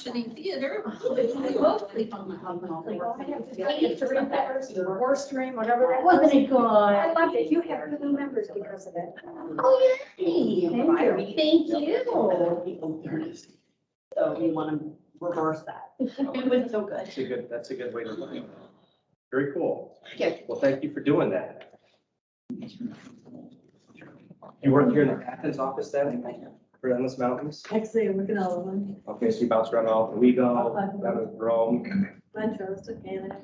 functioning theater. Wasn't it good? I loved it. You have new members because of it. Oh, yay. Thank you. So we want to reverse that. It was so good. That's a good way to look at it. Very cool. Yeah. Well, thank you for doing that. You work here in the Athens office then, for Endless Mountains? Actually, I'm looking at all of them. Okay, so you bounce around all, we go, down to Rome, Montrose to Canada.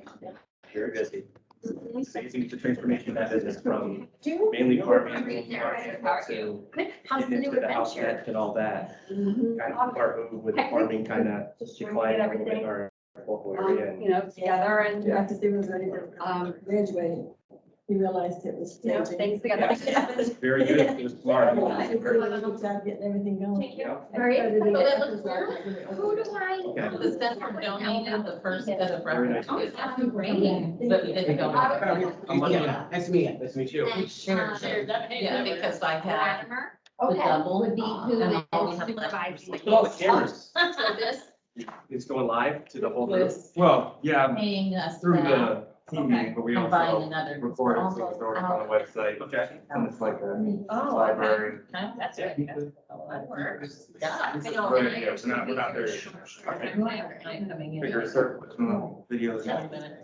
very busy. It's amazing the transformation that is from mainly farming to How's the getting new into the house adventure? tech and all that. Mm-hmm. Kind of part move with farming kind of declined a little bit in our local area. And You know, together and Yeah. after Steve was ready to graduate, he realized it was You know, changing. things together. it's very good, it was smart. Good job getting everything going. Yeah. Great. Started in So that Athens, looks Who do I? Okay. The center donated the first set of Very nice. records. Oh, that's great. But we didn't go. I'm Monday. Nice to meet you. Nice to meet you. Yeah, because I had the Okay. double. Would be who And is all we have supervising. Look at all the cameras. So this It's going live to the whole group. was Well, yeah, paying us through that. the TV, but we I'm buying also another. record it, so it's already on the website. Okay. And it's like a Oh, library. okay. That's good. Oh, that works. Yeah. This is really, yeah, so we're not there. Figure a circle, with some videos.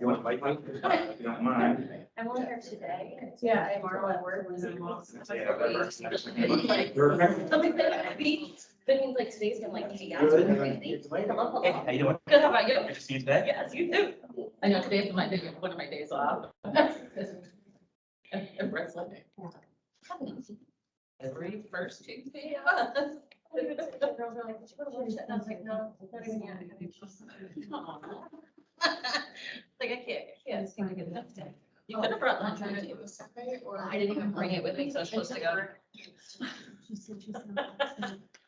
You want to mic me? If you don't mind. I'm only here today. Yeah. Tomorrow at work. Yeah, that works. That means like today's been like chaos. Good. Crazy. Hey, how you doing? Good, how about you? Good to see you today. Yes, you too. I know today's my day, one of my days off. And wrestling. Every first Tuesday. The girls were like, "Did you go to lunch?" And I was like, "No, not even yet." Like, I can't seem to get enough time. You could have brought lunch with you. I didn't even bring it with me, so I was supposed to go.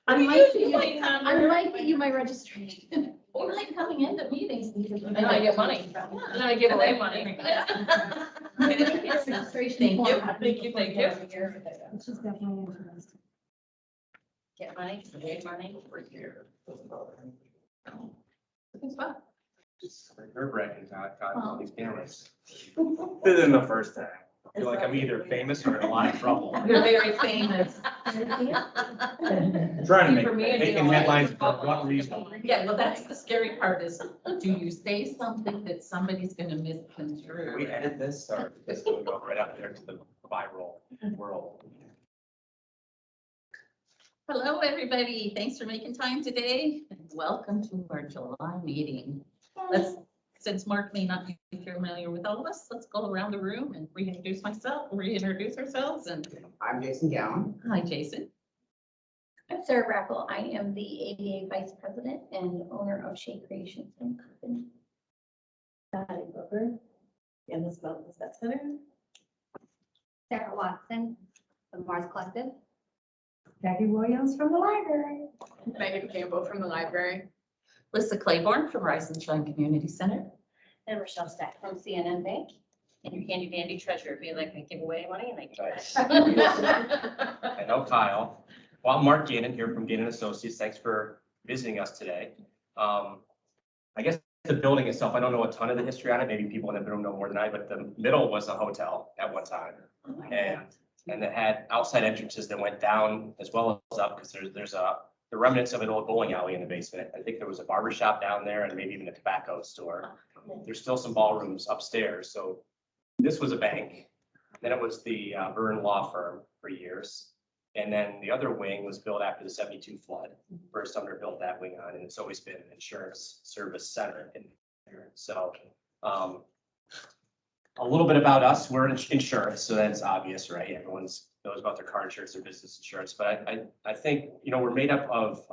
I might give you my registration. Or like coming into meetings. And I get money. And I give away money. Thank you, thank you, thank you. She's definitely interested. Get money, save money. Good spot. It's nerve-wracking, got all these cameras. This isn't the first time. I feel like I'm either famous or in a lot of trouble. You're very famous. Trying to For me, it'd be making like- headlines for one reason. Yeah, well, that's the scary part is, do you say something that somebody's gonna misconstrue? We edit this or this will go right out there to the viral world. Hello, everybody. Thanks for making time today. And welcome to our July meeting. Since Mark may not be familiar with all of us, let's go around the room and reintroduce ourselves. And I'm Jason Gowan. hi, Jason. I'm Sarah Brackel. I am the ABA Vice President and owner of Shea Creations and Company. Patty Booker. And this about the Step Center. Sarah Watson, the Mars Collective. Becky Williams from the library. Meaghann Campbell from the library. Lissa Claiborne from Rise and Shine Community Center. And Rochelle Stack from C&N Bank. And your handy dandy treasurer, if you like to give away money and I I know Kyle. Well, I'm Mark Gannon here from Gannon Associates. Thanks for visiting us today. I guess the building itself, I don't know a ton of the history on it. Maybe people in the room know more than I, but the middle was a hotel at one time. And it had outside entrances that went down as well as up because there's the remnants of an old bowling alley in the basement. I think there was a barber shop down there and maybe even a tobacco store. There's still some ballrooms upstairs. So this was a bank. Then it was the Byrne Law Firm for years. And then the other wing was built after the 72 flood. First Sumner built that wing on, and it's always been an insurance service center in there. So a little bit about us, we're in insurance, so that's obvious, right? Everyone's knows about their car insurance or business insurance, but I think, we're made up of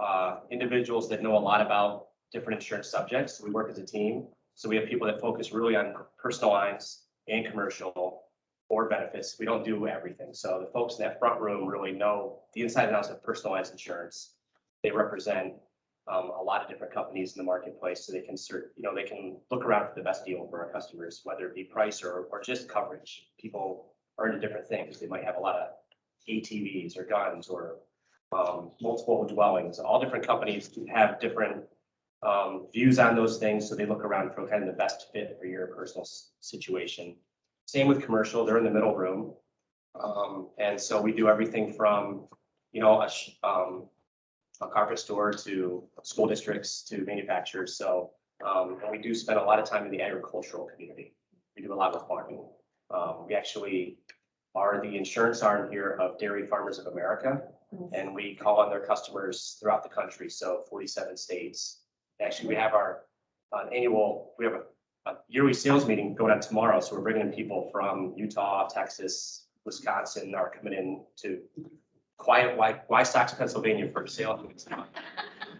individuals that know a lot about different insurance subjects. We work as a team. So we have people that focus really on personal lines and commercial or benefits. We don't do everything. So the folks in that front room really know the inside and outs of personalized insurance. They represent a lot of different companies in the marketplace, so they can they can look around for the best deal for our customers, whether it be price or just coverage. People are into different things. They might have a lot of ATVs or guns or multiple dwellings. All different companies have different views on those things, so they look around for kind of the best fit for your personal situation. Same with commercial, they're in the middle room. And so we do everything from, you know, a carpet store to school districts to manufacturers. So, and we do spend a lot of time in the agricultural community. We do a lot with farming. We actually are the insurance arm here of Dairy Farmers of America, and we call on their customers throughout the country, so 47 states. Actually, we have our we have a yearly sales meeting going on tomorrow, so we're bringing in people from Utah, Texas, Wisconsin are coming in to quiet Wystocks, Pennsylvania for a sale.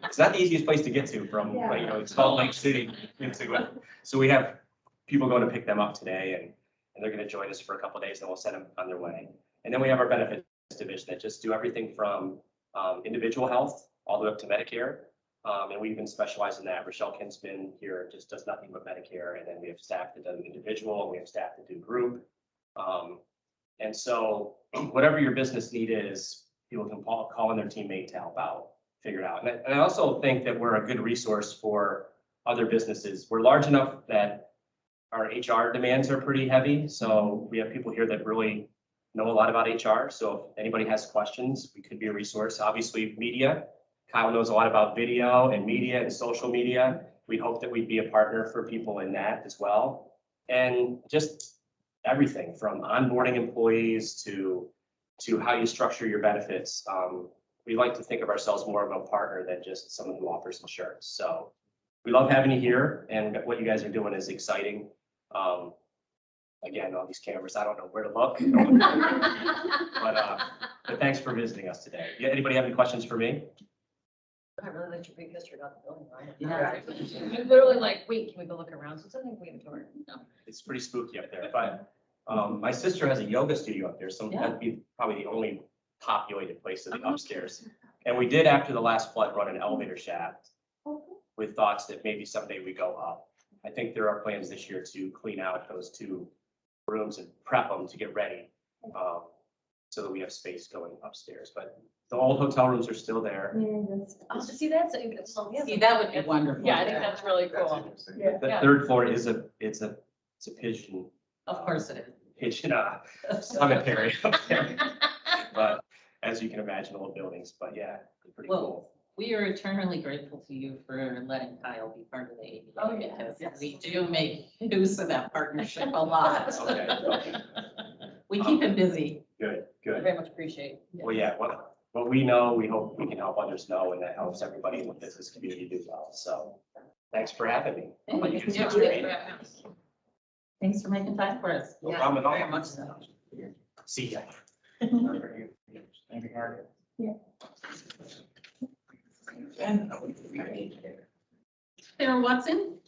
It's not the easiest place to get to from, Yeah. you know, it's Salt Lake City. So we have people going to pick them up today, and they're going to join us for a couple of days, and we'll send them on their way. And then we have our benefits division that just do everything from individual health all the way up to Medicare. And we even specialize in that. Rochelle Kinsman here just does nothing but Medicare. And then we have staff that does individual, and we have staff that do group. And so whatever your business need is, people can call on their teammate to help out, figure it out. And I also think that we're a good resource for other businesses. We're large enough that our HR demands are pretty heavy. So we have people here that really know a lot about HR. So if anybody has questions, we could be a resource. Obviously, media. Kyle knows a lot about video and media and social media. We hope that we'd be a partner for people in that as well. And just everything from onboarding employees to how you structure your benefits. We like to think of ourselves more of a partner than just someone who offers insurance. So we love having you here, and what you guys are doing is exciting. Again, all these cameras, I don't know where to look. But thanks for visiting us today. Yeah, anybody have any questions for me? I really like your big history about the building, right? Yeah. You're literally like, wait, can we go look around? So something we can tour. It's pretty spooky up there, but my sister has a yoga studio up there, so Yeah. that'd be probably the only populated place in the upstairs. And we did, after the last flood, run an elevator shaft with thoughts that maybe someday we go up. I think there are plans this year to clean out those two rooms and prep them to get ready, so that we have space going upstairs. But the old hotel rooms are still there. Oh, so see, that's. See, that would be wonderful. Yeah, I think that's really cool. The Yeah. third floor is it's a pigeon Of course it cemetery up there. But as you can imagine, old buildings, but yeah, pretty Well, cool. We are eternally grateful to you for letting Kyle be part of the ADA. Oh, yes. Because we do make use of that partnership a lot. Okay. We keep him busy. Good, I good. very much appreciate. Well, yeah, what we know, we hope we can help others know, and that helps everybody in the business community do well. So thanks for having me. I'll let you do Yeah. some training. Thanks for making time for us. No problem at all. Very much so. See ya. Sarah Watson?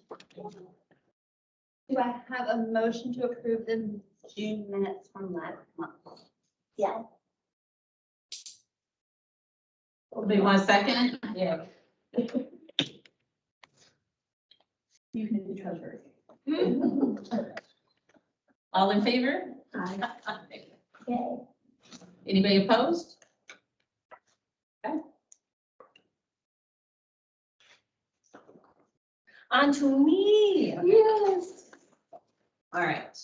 Do I have a motion to approve the June minutes from last month? Yeah. Do you want a second? Yeah. You can do treasurer. All in favor? Yay. Anybody opposed? On to me. Yes. All right.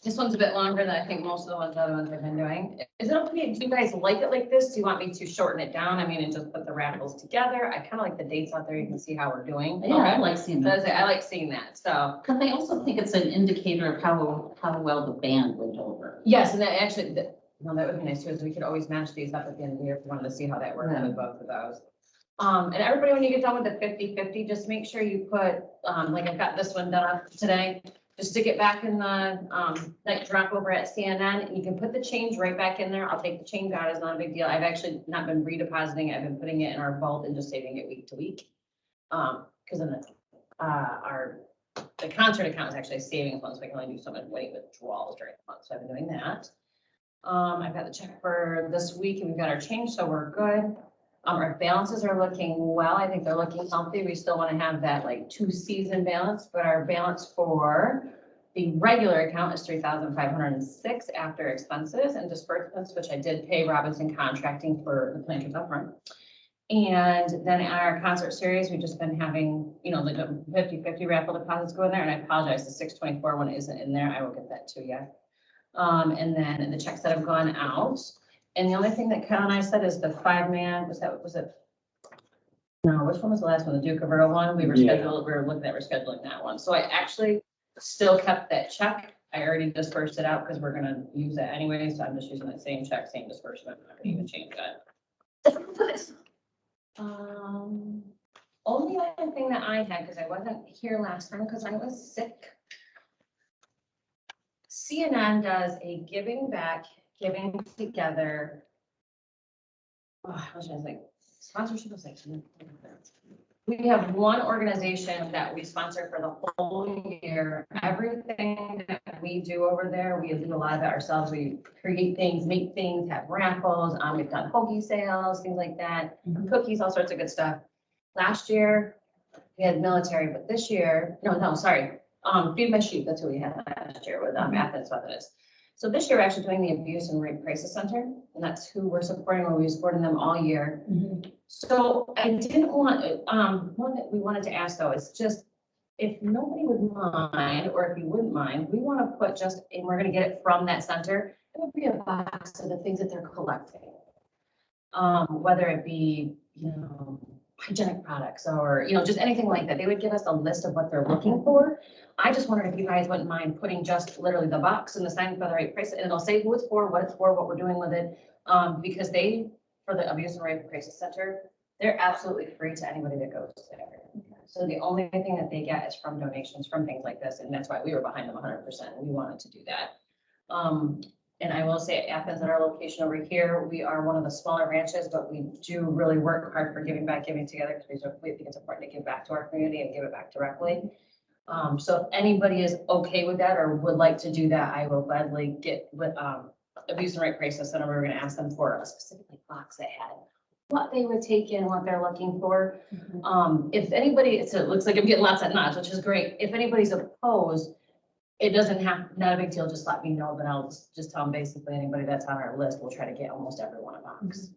This one's a bit longer than I think most of the other ones I've been doing. Is it okay? Do you guys like it like this? Do you want me to shorten it down? I mean, and just put the raffles together. I kind of like the dates out there. You can see how we're doing. Yeah, I like seeing that. I like seeing that. So, Because I also think it's an indicator of how well the band went over. yes, and that actually, no, that would be nice too, is we could always match these up at the end of the year if we wanted to see how that worked with both of those. And everybody, when you get done with the 50/50, just make sure you put, like I've got this one done today. Just stick it back in the, like drop over at C&N, and you can put the change right back in there. I'll take the change out, it's not a big deal. I've actually not been redepositing it. I've been putting it in our vault and just saving it week to week. Because in the concert account is actually a savings one, so I can only do so much money withdrawals during the month. So I've been doing that. I've got the check for this week and we've got our change, so we're good. Our balances are looking well. I think they're looking healthy. We still want to have that like 2-season balance, but our balance for the regular account is 3,506 after expenses and disbursements, which I did pay Robinson Contracting for the planters upfront. And then at our concert series, we've just been having, you know, like a 50/50 raffle deposits go in there, and I apologize, the 624 one isn't in there, I will get that to you. And then the checks that have gone out, and the only thing that Cal and I said is the 5-man, was it? No, which one was the last one, the Duke of Earl one, we were scheduled, we were looking at rescheduling that one, so I actually still kept that check. I already dispersed it out because we're gonna use that anyway, so I'm just using that same check, same disbursement, I'm not gonna even change that. Only other thing that I had, because I wasn't here last time because I was sick. C&N does a giving back, giving together. Oh, I was trying to think, sponsorship was like. We have one organization that we sponsor for the whole year. Everything that we do over there, we do a lot of it ourselves. We create things, make things, have raffles. We've done hoagie sales, things like that, cookies, all sorts of good stuff. Last year, we had military, but this year, sorry, Feed My Sheep, that's what we had last year with Athens Methodist. So this year, we're actually doing the Abuse and Rape Crisis Center, and that's who we're supporting, we've supporting them all year. So I didn't want, one that we wanted to ask though, is just, if nobody would mind, or if you wouldn't mind, we want to put just, and we're gonna get it from that center, it would be a box of the things that they're collecting. Whether it be, you know, hygienic products or, you know, just anything like that. They would give us a list of what they're looking for. I just wondered if you guys wouldn't mind putting just literally the box and the sign for the right price, and it'll say who it's for, what it's for, what we're doing with it. Because they, for the Abuse and Rape Crisis Center, they're absolutely free to anybody that goes there. So the only thing that they get is from donations, from things like this, and that's why we were behind them 100%. We wanted to do that. And I will say at Athens, at our location over here, we are one of the smaller branches, but we do really work hard for giving back, giving together, because we think it's important to give back to our community and give it back directly. So if anybody is okay with that or would like to do that, I will gladly get with Abuse and Rape Crisis Center. We're going to ask them for a specific box that had what they would take in, what they're looking for. If anybody, it looks like I'm getting lots of nods, which is great. If anybody's opposed, it doesn't have, not a big deal, just let me know, but I'll just tell them basically anybody that's on our list, we'll try to get almost everyone a box.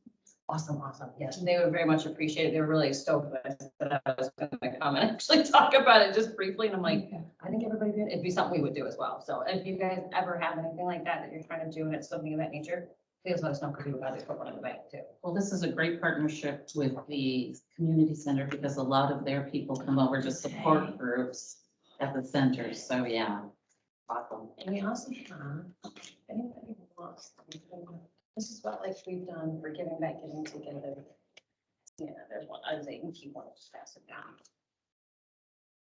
Awesome, awesome. Yes, they would very much appreciate it. They were really stoked that I was going to come and actually talk about it just briefly. And I'm like, I think everybody did. It'd be something we would do as well. So if you guys ever have anything like that you're trying to do and it's something of that nature, please let us know, because we would rather put one in the bank too. Well, this is a great partnership with the community center because a lot of their people come over to support groups at the center. So yeah, awesome. And we also have, if anybody wants, this is what like we've done for giving back, giving together. Yeah, there's one, I was like, keep one, just pass it down.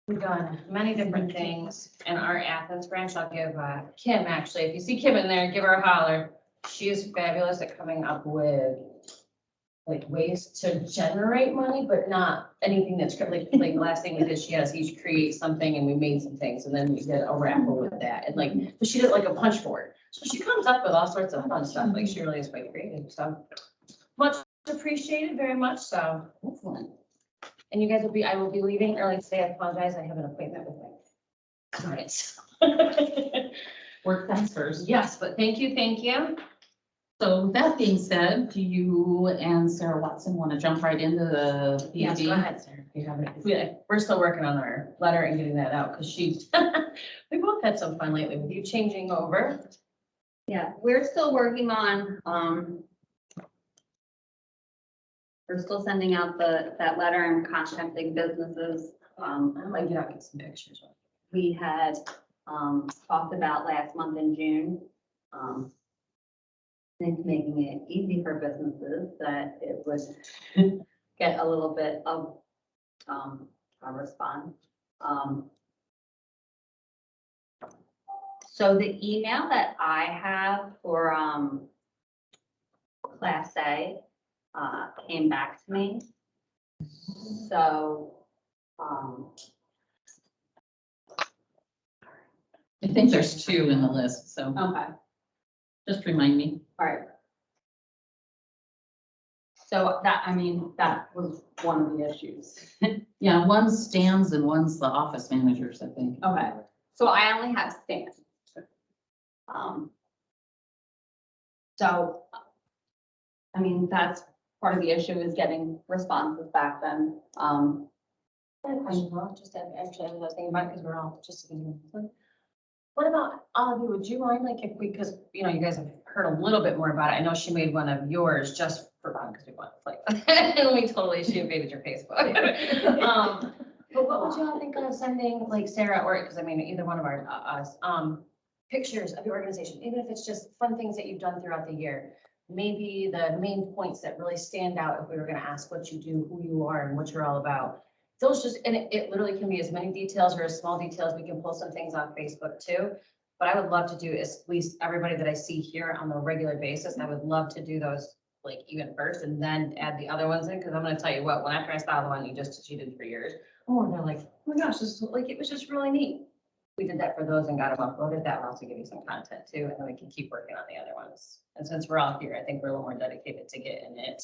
We've done many different things in our Athens branch. I'll give Kim, actually, if you see Kim in there, give her a holler. She is fabulous at coming up with like ways to generate money, but not anything that's like the last thing we did, she has each create something and we made some things and then we did a raffle with that. And like, but she did like a punch board. So she comes up with all sorts of fun stuff. Like she really is quite creative. So much appreciated, very much so. Excellent. And you guys will be, I will be leaving early today. I apologize. I have an appointment with my clients. Work comes first. Yes, but thank you, thank you. So with that being said, do you and Sarah Watson want to jump right into the Yes, PhD? go ahead, Sarah. You have it. We're still working on our letter and getting that out because she's, we both had some fun lately with you changing over. Yeah, we're still working on, we're still sending out that letter and contacting businesses. I might get out and get some pictures. We had, talked about last month in June. I think making it easy for businesses that it would get a little bit of, a response. So the email that I have for, Class A, came back to me. So, I think there's 2 in the list, so okay, just remind me. all right. So that, I mean, that was one of the issues. Yeah, one's Stan's and one's the office managers, I think. Okay, so I only have Stan. So, I mean, that's part of the issue is getting responses back then. I have a question, Laura, just actually, I was thinking about, because we're all just. What about all of you? Would you mind, like, if we, because, you know, you guys have heard a little bit more about it. I know she made one of yours just for fun, because we want to play with it, and we totally, she invaded your Facebook. But what would y'all think of sending, like, Sarah, or, because I mean, either one of our, us, pictures of your organization, even if it's just fun things that you've done throughout the year? Maybe the main points that really stand out if we were gonna ask what you do, who you are, and what you're all about. Those just, and it literally can be as many details or as small details. We can pull some things on Facebook too. But I would love to do at least everybody that I see here on a regular basis. I would love to do those like even first and then add the other ones in. Cause I'm gonna tell you what, when after I saw the one you did for years, oh, and they're like, oh my gosh, this is like, it was just really neat. We did that for those and got them uploaded. That will also give you some content too. And then we can keep working on the other ones. And since we're all here, I think we're a little more dedicated to getting it,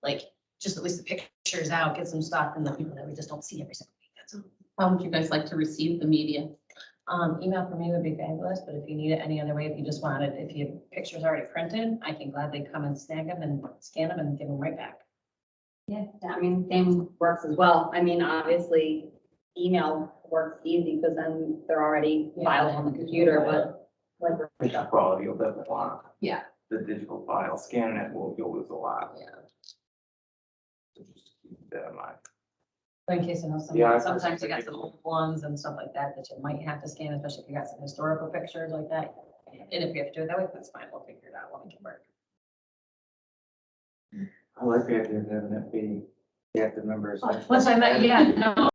like, just at least the pictures out, get some stuff and the people that we just don't see every single week. That's all. How would you guys like to receive the media? Email for me would be fabulous, but if you need it any other way, if you just want it, if your picture's already printed, I can gladly come and snag them and scan them and give them right back. Yeah, I mean, same works as well. I mean, obviously, email works easy because then they're already filed on the computer, but like. The quality of that font. Yeah. The digital file, scanning it you'll lose a lot. Yeah. So just keep that in mind. But in case I know Yeah, I've heard sometimes you some got some old ones and stuff like that that you might have to scan, especially if you got some historical pictures like that. And if you have to do it that way, that's fine. We'll figure it out. We'll make it work. I like the idea of having it be the active members. Once I met, yeah, no.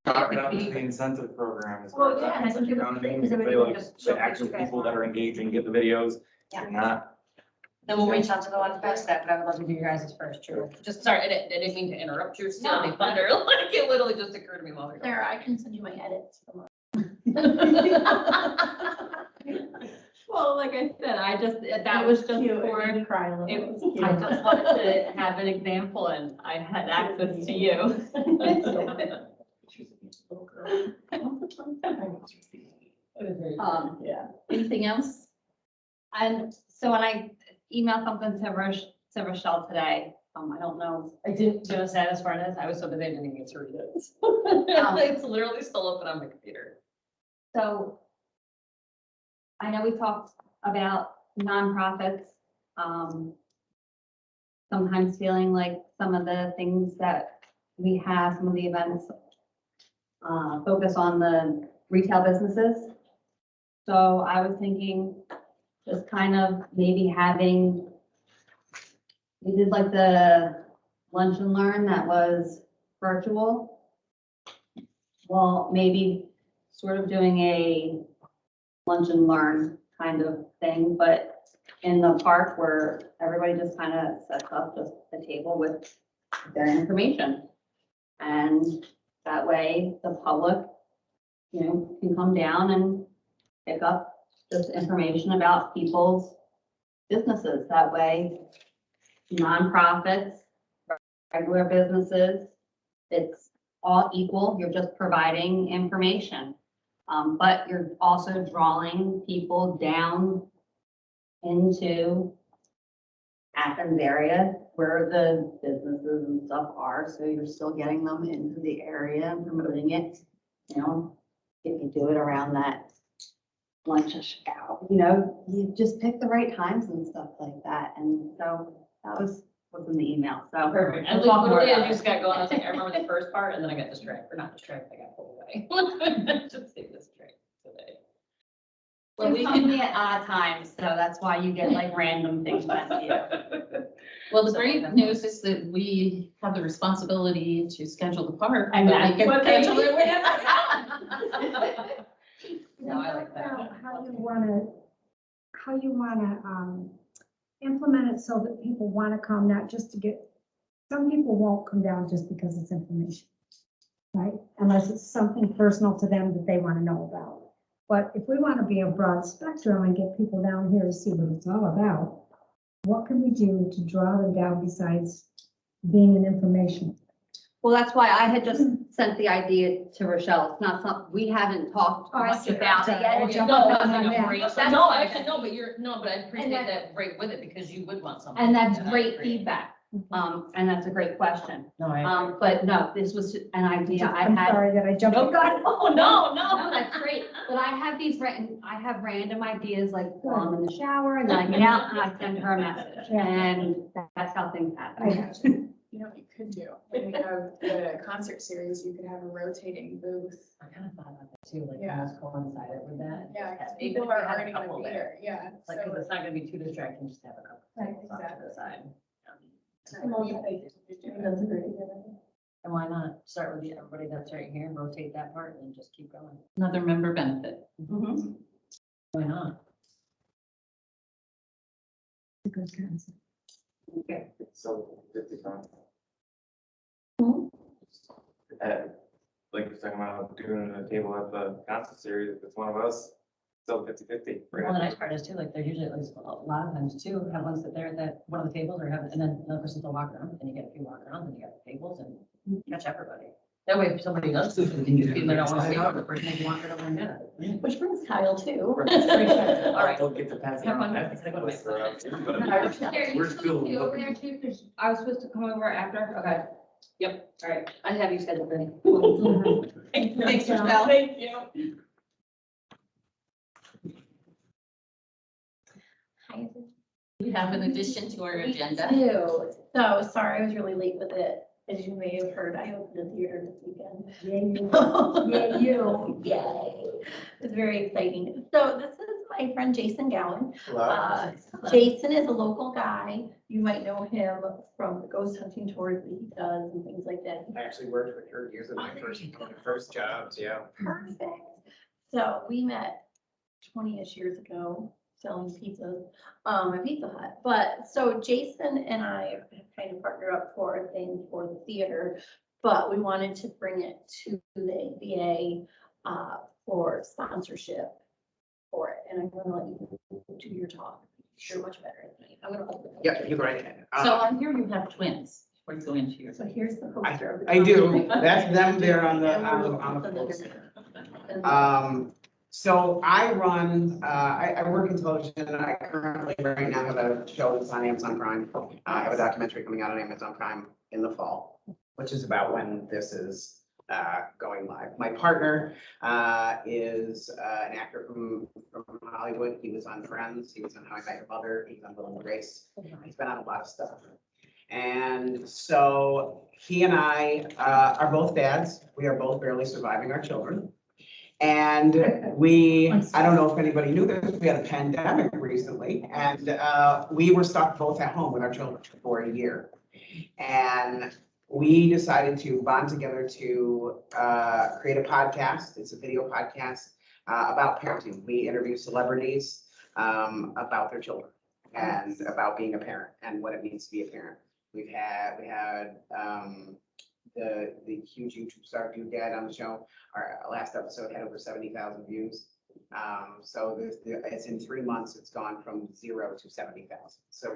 Drop it down to the incentive program. as Well, far as yeah, I'm and I think it concerned. would be You know because what I mean? everybody would Like, just show the actual pictures you guys people that are want. engaging, get the videos, Yeah. you're not. Then we'll reach out to the ones past that, but I would love to do your guys' first, true. Just sorry, I didn't mean to interrupt your Sunday thunder. Like it literally just occurred to me while we were. Sarah, I can send you my edits from. Well, like I said, that was just Cute, for, I did cry a little. It was cute. I just wanted to have an example and I had access to you. Yeah. Anything else? And so when I emailed something to Rochelle today, I don't know. I didn't, do you know what's sad as far as, I was so busy, I didn't even get to read it. It's literally still open on my computer. So I know we talked about nonprofits, sometimes feeling like some of the things that we have, some of the events, focus on the retail businesses. So I was thinking just kind of maybe having, we did like the lunch and learn that was virtual. Well, maybe sort of doing a lunch and learn kind of thing, but in the park where everybody just kind of sets up just a table with their information. And that way the public, you know, can come down and pick up just information about people's businesses. That way, nonprofits, regular businesses, it's all equal. You're just providing information. But you're also drawing people down into Athens area where the businesses and stuff are. So you're still getting them into the area and promoting it. You know, if you do it around that lunch hour, you know, you just pick the right times and stuff like that. And so that was what's in the email. So Perfect. And we'll talk more literally, about I it. just got going, I was like, I remember the first part, and then I got distracted, or not distracted, I got pulled away. Just say distracted today. Well, we can be at odd times, so that's why you get like random things sent to you. Well, the great news is that we have the responsibility to schedule the park. And but we that's can what they schedule it do. whenever. No, I like that. How you wanna, implement it so that people wanna come, not just to get, some people won't come down just because it's information, right? Unless it's something personal to them that they wanna know about. But if we wanna be a broad spectrum and get people down here to see what it's all about, what can we do to draw them down besides being an information? Well, that's why I had just sent the idea to Rochelle. It's not something, we haven't talked Oh, I much see. about it We'll yet. jump No, on that's that. like a great, That's no, fine. actually, no, but I appreciate And that right with it, because you would want something. And that's I great agree. feedback. And that's a great question. No, I. But no, this was an idea I I'm had. sorry that I jumped. No, God, oh, no, that's great. But I have these I have random ideas like while I'm in the shower and then I get out and I send her a message. Yeah. And that's how things I happen. got you. You know what you could do? When we have the concert series, you could have a rotating booth. I kind of thought about that too, like Yeah. almost coincided with that. Yeah, because Even people if we are had a already gonna couple be there. there, yeah. Like, 'cause So, it's not gonna be too distracting, just have a couple. Right, tables off to the exactly. side. that's a great idea. And why not start with everybody that's right here, rotate that part and then just keep going? Another member benefit. Why not? It's a good concept. Okay. So 55. Hmm? Like we're talking about doing a table at the concert series, if it's one of us, still 50/50. Well, the nice part is too, like, they're usually, at least a lot of times too, have one sit there at one of the tables or have, and then another person will walk around, and you get a few walk around, and you got the tables and catch everybody. That way, if somebody does lose and you feel they don't want to stay over, the person they can walk it over and get it. Which brings Kyle too. All right. Don't get to pass it Have on. fun. That's the list for us. Here, you We're come still too over looking. there too, because I was supposed to come over after. Okay. Yep, all right. I have you scheduled ready. Thanks, Rochelle. Thank you. Hi. We have an addition to our agenda. Ew. So, sorry, I was really late with it. As you may have heard, I opened a theater this weekend. Yeah, you. Yay. It's very exciting. So this is my friend Jason Gowan. Jason is a local guy. You might know him from the ghost hunting tours that he does and things like that. I actually worked with her years of my first jobs, yeah. Perfect. So we met 20-ish years ago selling pizzas at Pizza Hut. But so Jason and I have kind of partnered up for a thing for the theater, but we wanted to bring it to the ABA for sponsorship for it. And I'm going to let you do your talk. You're much better than me. I'm going to hold it. Yeah, you go right ahead. So I hear you have twins before you go into your. So here's the poster. of the I do, company. that's them there on the poster. So I run, I work in television, I currently right now have a show that's on Amazon Prime. I have a documentary coming out on Amazon Prime in the fall, which is about when this is going live. My partner is an actor from Hollywood. He was on Friends, he was on How I Met Your Mother, he was on Will and Grace. He's been on a lot of stuff. And so he and I are both dads. We are both barely surviving our children. And I don't know if anybody knew this, we had a pandemic recently, and we were stuck both at home with our children for a year. And we decided to bond together to create a podcast. It's a video podcast about parenting. We interview celebrities about their children and about being a parent and what it means to be a parent. We had the huge YouTube star Dude Dad on the show. Our last episode had over 70,000 views. So it's in 3 months, it's gone from 0 to 70,000. So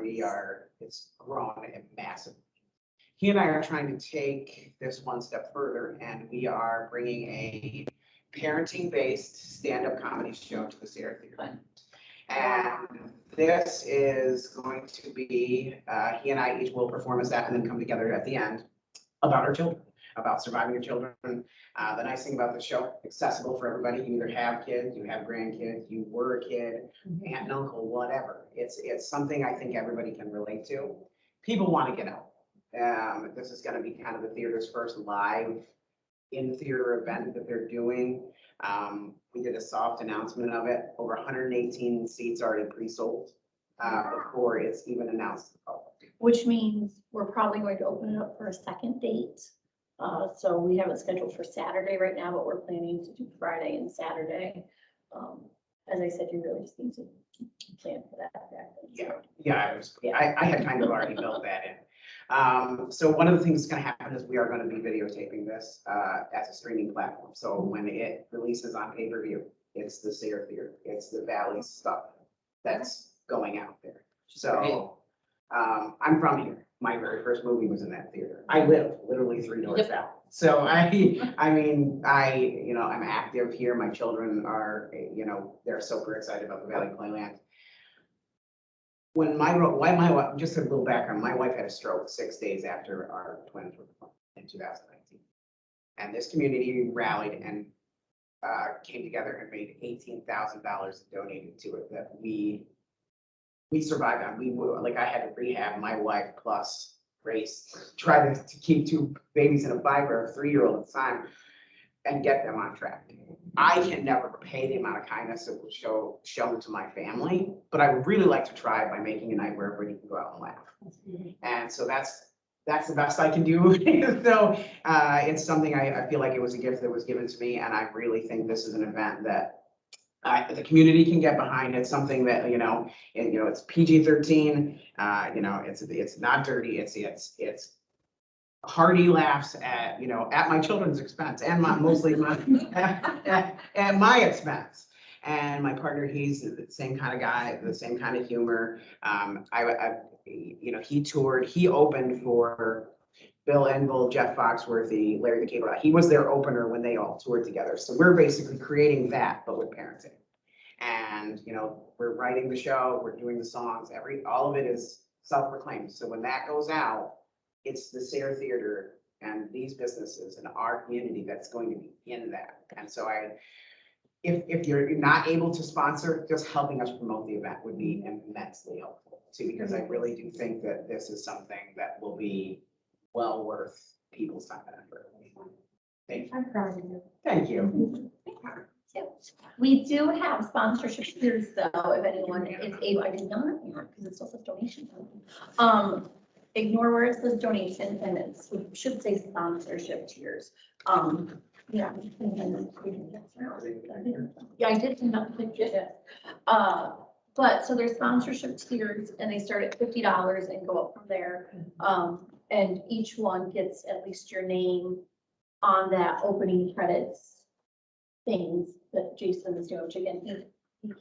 it's grown massively. He and I are trying to take this one step further, and we are bringing a parenting-based stand-up comedy show to the Sierra Theater. And this is going to be, he and I each will perform as that and then come together at the end about our children, about surviving your children. The nice thing about the show, accessible for everybody. You either have kids, you have grandkids, you were a kid, aunt and uncle, whatever. It's something I think everybody can relate to. People want to get out. This is going to be kind of the theater's first live in-theater event that they're doing. We did a soft announcement of it. Over 118 seats already pre-sold before it's even announced to the public. Which means we're probably going to open it up for a second date. So we have it scheduled for Saturday right now, but we're planning to do Friday and Saturday. As I said, you really just need to plan for that. I had kind of already built that in. So one of the things that's going to happen is we are going to be videotaping this as a streaming platform. So when it releases on pay-per-view, it's the Sierra Theater, it's the Valley stuff that's going out there. So I'm from here. My very first movie was in that theater. I live literally 3 doors down. So I'm active here. My children are, they're super excited about the Valley Playland. when why my wife, just a little background, my wife had a stroke 6 days after our twins were born in 2019. And this community rallied and came together and made $18,000 and donated to it that we survived on. Like I had to rehab my wife plus race, try to keep 2 babies and a 5 or a 3-year-old at the time and get them on track. I can never repay the amount of kindness that was shown to my family, but I would really like to try by making a night where everybody can go out and laugh. And so that's the best I can do. So it's something I feel like it was a gift that was given to me, and I really think this is an event that the community can get behind. It's something that, it's PG-13, it's not dirty, it's hearty laughs at my children's expense and mostly at my expense. And my partner, he's the same kind of guy, the same kind of humor. He toured, he opened for Bill Enville, Jeff Foxworthy, Larry the Cable Guy. He was their opener when they all toured together. So we're basically creating that, but with parenting. And, we're writing the show, we're doing the songs, all of it is self-proclaimed. So when that goes out, it's the Sayre Theater and these businesses and our community that's going to be in that. And so if you're not able to sponsor, just helping us promote the event would be immensely helpful too, because I really do think that this is something that will be well worth people's time and effort. Thank you. I'm proud of you. Thank you. We do have sponsorship tiers though, if anyone is able, I did not add because it still says donation. Ignore where it says donation and it should say sponsorship tiers. Yeah. Yeah, I did send out the picture. But so there's sponsorship tiers and they start at $50 and go up from there. And each one gets at least your name on that opening credits things that Jason is doing, which again,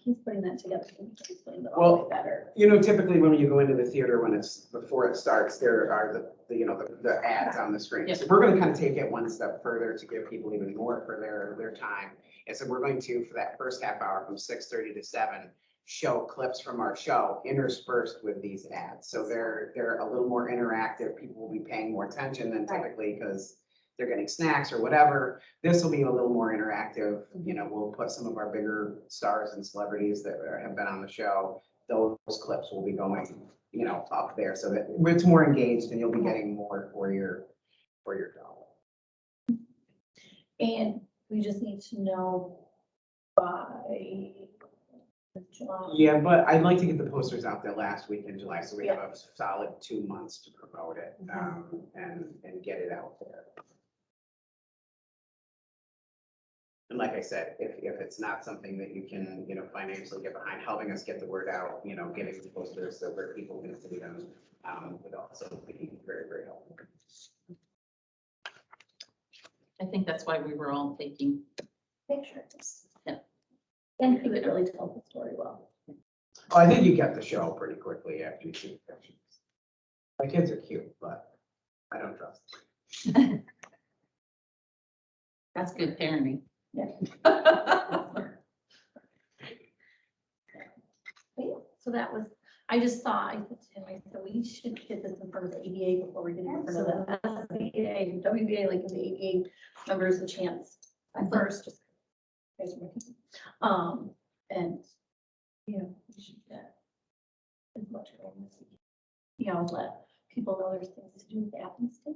he's putting that together. He's putting it all way better. Typically when you go into the theater, before it starts, there are the ads on the screen. So we're going to kind of take it one step further to give people even more for their time. And so we're going to, for that first half hour from 6:30 to 7, show clips from our show interspersed with these ads. So they're a little more interactive. People will be paying more attention than typically because they're getting snacks or whatever. This will be a little more interactive. We'll put some of our bigger stars and celebrities that have been on the show. Those clips will be going, up there so that it's more engaged and you'll be getting more for your dollar. And we just need to know by July. Yeah, but I'd like to get the posters out there last week in July, so we have a solid 2 months to promote it, and get it out there. And like I said, if it's not something that you can, financially get behind, helping us get the word out, getting the posters so where people can see them, would also be very, very helpful. I think that's why we were all taking Pictures. Yeah. And he would really tell the story well. Oh, I think you get the show pretty quickly after you see the pictures. My kids are cute, but I don't trust them. That's good parenting. Yeah. So that was, I just thought, I said to him, I said, we should get this in front of the ADA before we get in front of the SBA, WBA, like the ADA members a chance at first. Just and we should get as much awareness, let people know there's things to do with Athens too.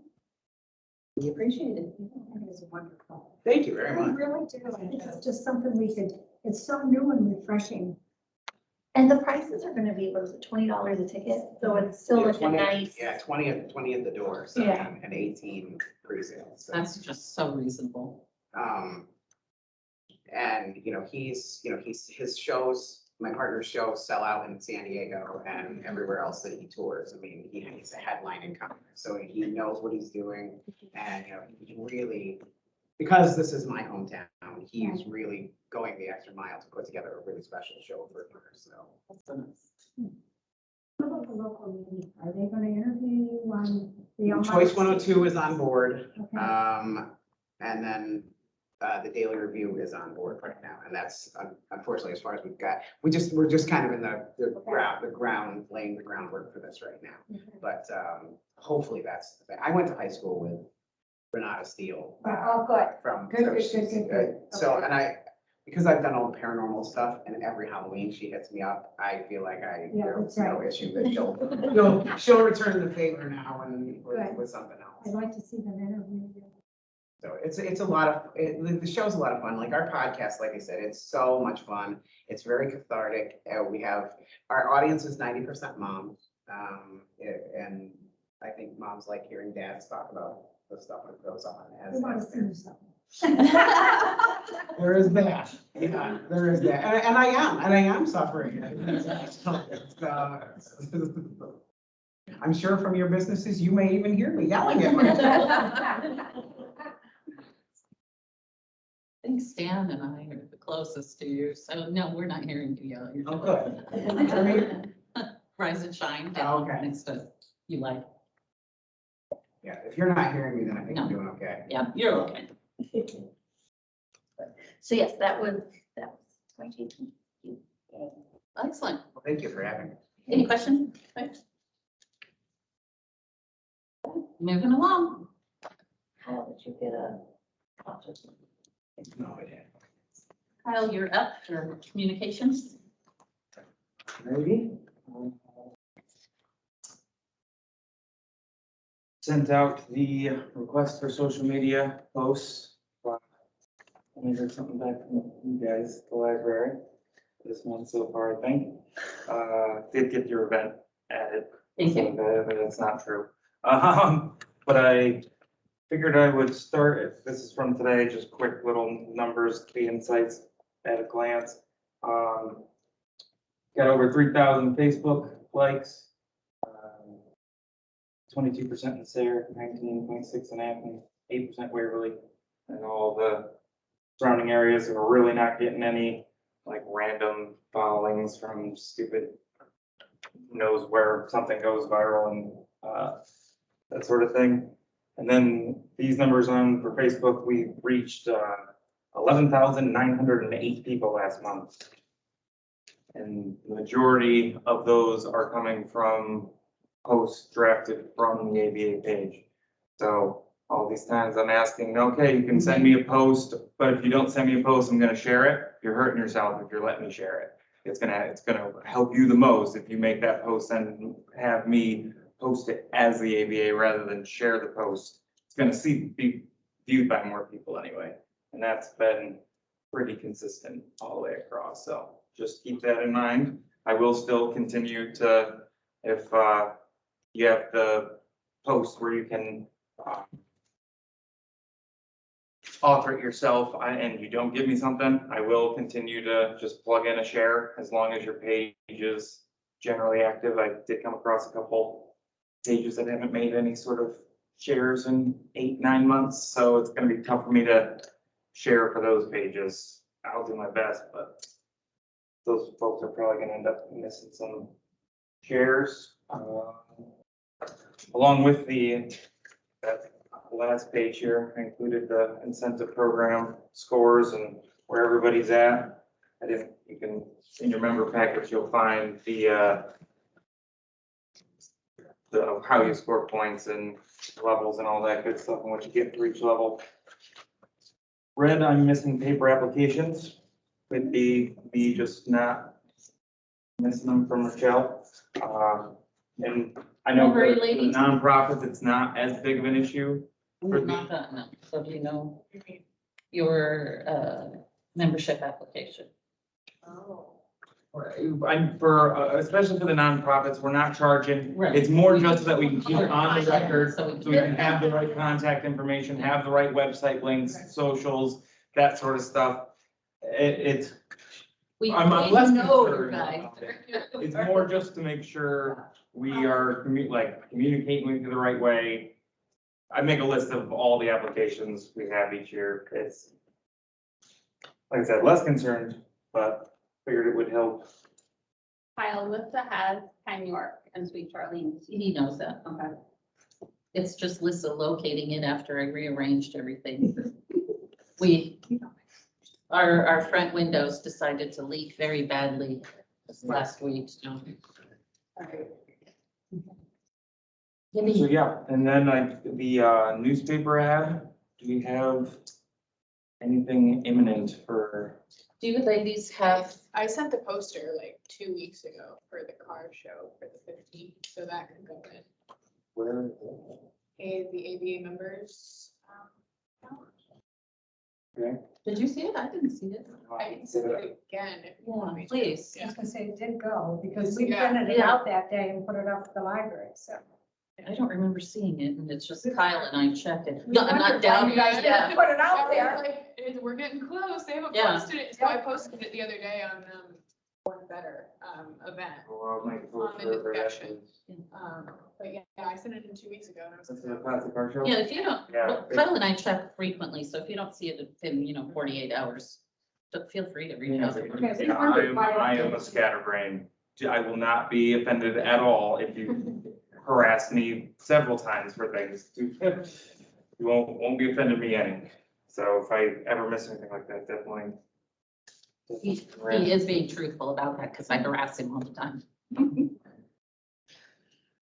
We appreciate it. I think it's wonderful. Thank you very We much. really do. It's just something it's so new and refreshing. And the prices are gonna be, what is it, $20 a ticket? So it's still Yeah, like a 20 nice. Yeah, 20 at the door, so, Yeah. and 18 pre-sales. So. That's just so reasonable. And his shows, my partner's shows sell out in San Diego and everywhere else that he tours. I mean, he's a headline in Congress, so he knows what he's doing. And, he really, because this is my hometown, he's really going the extra mile to put together a really special show for her, so. That's so nice. What about the local media? Are they going to interview you on the? Choice 102 is on board. Okay. And then the Daily Review is on board right now, and that's unfortunately as far as we've got. We're just kind of in laying the groundwork for this right now. But hopefully that's, I went to high school with Renata Steele. Oh, good. From. Good. So, and because I've done all the paranormal stuff, and every Halloween she hits me up, I feel like Yeah, there's that's no right. issue that she'll return the favor now and Good. with something else. I'd like to see them interview you. So it's a lot of, the show's a lot of fun. Like our podcast, like I said, it's so much fun. It's very cathartic. We have, our audience is 90% moms. And I think moms like hearing dads talk about the stuff that goes on. We want to see you something. There is that. Yeah, there is that. And I am suffering. I'm sure from your businesses, you may even hear me yelling at myself. I think Stan and I are the closest to you, so no, we're not hearing you yell. You're Oh, good. good. Rise and shine down Okay. next to you like, Yeah, if you're not hearing me, then I think I'm doing okay. yeah, you're okay. So yes, that was my take. Excellent. Well, thank you for having me. Any questions? Moving along. Kyle, did you get a? No, I didn't. Kyle, you're up for communications. Maybe. Sent out the request for social media posts. Let me hear something back from you guys, the library, this month so far, I think. Did get your event added. Thank you. But it's not true. But I figured I would start, if this is from today, just quick little numbers, key insights at a glance. Got over 3,000 Facebook likes, 22% in Sarah, 19.6 in Athens, 8% Waverly, and all the surrounding areas are really not getting any like random followings from stupid who knows where something goes viral and that sort of thing. And then these numbers for Facebook, we reached 11,908 people last month. And the majority of those are coming from posts drafted from the ABA page. So all these times I'm asking, okay, you can send me a post, but if you don't send me a post, I'm gonna share it. You're hurting yourself if you're letting me share it. It's gonna help you the most if you make that post and have me post it as the ABA rather than share the post. It's gonna be viewed by more people anyway. And that's been pretty consistent all the way across. So just keep that in mind. I will still continue to, if you have the post where you can author it yourself and you don't give me something, I will continue to just plug in a share as long as your page is generally active. I did come across a couple pages that haven't made any sort of shares in 8-9 months, so it's going to be tough for me to share for those pages. I'll do my best, but those folks are probably going to end up missing some shares. Along with that last page here, I included the incentive program scores and where everybody's at. You can, in your member package, you'll find the how you score points and levels and all that good stuff and what you get for each level. Red, I'm missing paper applications. Could be me just not missing them from Rochelle. And I know Don't worry, for ladies. nonprofits, it's not as big of an issue. We've not gotten it, so do you know your membership application? Oh. I'm especially for the nonprofits, we're not charging. Right. It's more just so that we can keep it on the record, So so we can have the right contact information, have the right website links, socials, that sort of stuff. We I'm less know you concerned guys. about It's more just to make sure we are communicating with you the right way. I make a list of all the applications we have each year. It's, like I said, less concerned, but figured it would help. Kyle, Lissa has Time York and Sweet Charlene's. He knows that. Okay. It's just Lissa locating it after I rearranged everything. Our front windows decided to leak very badly this last week. So. So yeah, and then the newspaper ad, do we have anything imminent for? Do you ladies have, I sent the poster like 2 weeks ago for the car show for the 15th, so that could go in. Where? The ABA members. Okay. did you see it? I didn't see it. I can send it again if you want me to. Please. I was gonna say it did go, because we Yeah. printed it out that day and put it up at the library, so. I don't remember seeing it, and it's just Kyle and I checked it. We No, I'm not wondered why down. you guys Yeah. didn't put it out Yeah, there. like, we're getting close, they haven't Yeah. posted it, so I posted it the other day on, One Better, event. Well, I'll make a On the poster for that. discussion. But yeah, I sent it in 2 weeks ago and I was. That's the classic car show? Yeah, if you don't, Yeah. well, Kyle and I check frequently, so if you don't see it within, 48 hours, feel free to reach out. Yeah, I am a scatterbrain. I will not be offended at all if you harass me several times for things. You won't be offended me any. So if I ever miss anything like that, definitely. He is being truthful about that, because I harass him all the time.